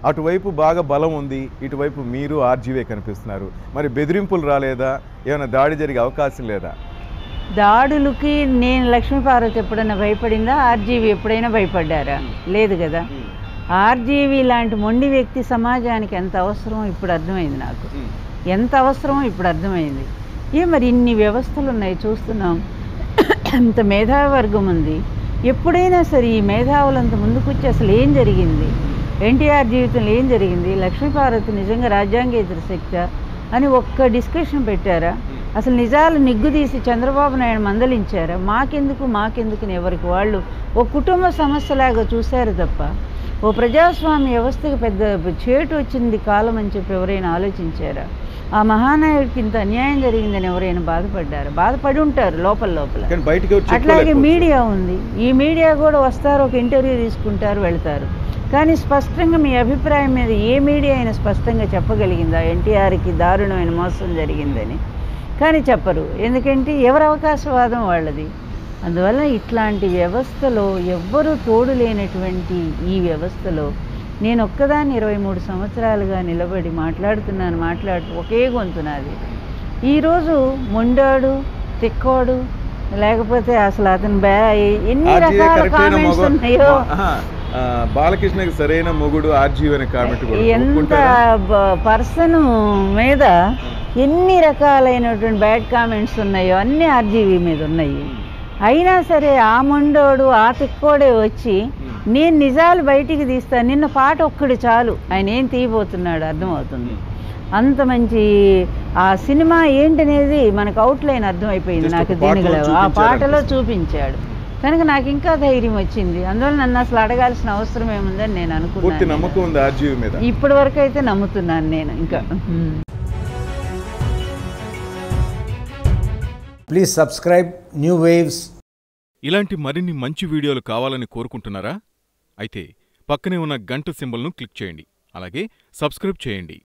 అటువైపు బాగా బలం ఉంది, ఇటువైపు మీరు ఆర్జీవే కనిపిస్తున్నారు. మరి బెదిరింపులు రాలేదా? ఏమైనా దాడి జరిగే అవకాశం లేదా? దాడులకి నేను లక్ష్మీపార్వతి ఎప్పుడైనా భయపడిందా? ఆర్జీవి ఎప్పుడైనా భయపడ్డారా? లేదు కదా. ఆర్జీవి లాంటి మొండి వ్యక్తి సమాజానికి ఎంత అవసరమో ఇప్పుడు అర్థమైంది నాకు. ఎంత అవసరమో ఇప్పుడు అర్థమైంది. మరి ఇన్ని వ్యవస్థలు ఉన్నాయి చూస్తున్నాం, ఇంత మేధావర్గం ఉంది. ఎప్పుడైనా సరే ఈ మేధావులంత ముందుకొచ్చి అసలు ఏం జరిగింది, ఎన్టీఆర్ జీవితంలో ఏం జరిగింది, లక్ష్మీపార్వతి నిజంగా రాజ్యాంగేతర శక్తి అని ఒక్క డిస్కషన్ పెట్టారా? అసలు నిజాలు నిగ్గుదీసి చంద్రబాబు నాయుడు మందలించారా? మాకెందుకు ఎవరికి వాళ్ళు ఓ కుటుంబ సమస్యలాగా చూశారు తప్ప ఓ ప్రజాస్వామ్య వ్యవస్థకు పెద్ద చేటు వచ్చింది కాలం అని చెప్పి ఎవరైనా ఆలోచించారా? ఆ మహానాయుడికి ఇంత అన్యాయం జరిగిందని ఎవరైనా బాధపడ్డారు? బాధపడి ఉంటారు లోపల. అట్లాగే మీడియా ఉంది. ఈ మీడియా కూడా వస్తారు, ఒక ఇంటర్వ్యూ తీసుకుంటారు, వెళ్తారు. కానీ స్పష్టంగా మీ అభిప్రాయం మీద ఏ మీడియా అయినా స్పష్టంగా చెప్పగలిగిందా ఎన్టీఆర్కి దారుణమైన మోసం జరిగిందని? కానీ చెప్పరు. ఎందుకంటే ఎవరి అవకాశవాదం వాళ్ళది. అందువల్ల ఇట్లాంటి వ్యవస్థలో ఎవ్వరూ తోడు లేనటువంటి ఈ వ్యవస్థలో నేను ఒక్కదాన్ని 23 సంవత్సరాలుగా నిలబడి మాట్లాడుతూ ఒకే గొంతు నాది. ఈరోజు మొండాడు, తిక్కోడు, లేకపోతే అసలు అతను ఎన్ని రకాల కామెంట్స్ ఉన్నాయో. బాలకృష్ణకి సరైన మొగుడు ఆర్జీవి అనే కామెంట్ ఎంత పర్సన్ మీద ఎన్ని రకాలైనటువంటి బ్యాడ్ కామెంట్స్ ఉన్నాయో అన్నీ ఆర్జీవి మీద ఉన్నాయి. అయినా సరే ఆ మొండోడు, ఆ తిక్కోడే వచ్చి నేను నిజాలు బయటికి తీస్తాను, నిన్న పాట ఒక్కడు చాలు ఆయన ఏం తీయబోతున్నాడు అర్థమవుతుంది. అంత మంచి ఆ సినిమా ఏంటనేది మనకు అవుట్లైన్ అర్థమైపోయింది నాకు. దీనిలో ఆ పాటలో చూపించాడు కనుక నాకు ఇంకా ధైర్యం వచ్చింది. అందువల్ల నన్ను అసలు అడగాల్సిన అవసరం ఏముందని నేను అనుకున్నాను. ఇప్పటి వరకు అయితే నమ్ముతున్నాను నేను ఇంకా. Please subscribe new waves. ఇలాంటి మరిన్ని మంచి వీడియోలు కావాలని కోరుకుంటున్నారా? అయితే పక్కనే ఉన్న గంట సింబల్ను క్లిక్ చేయండి. అలాగే సబ్స్క్రైబ్ చేయండి.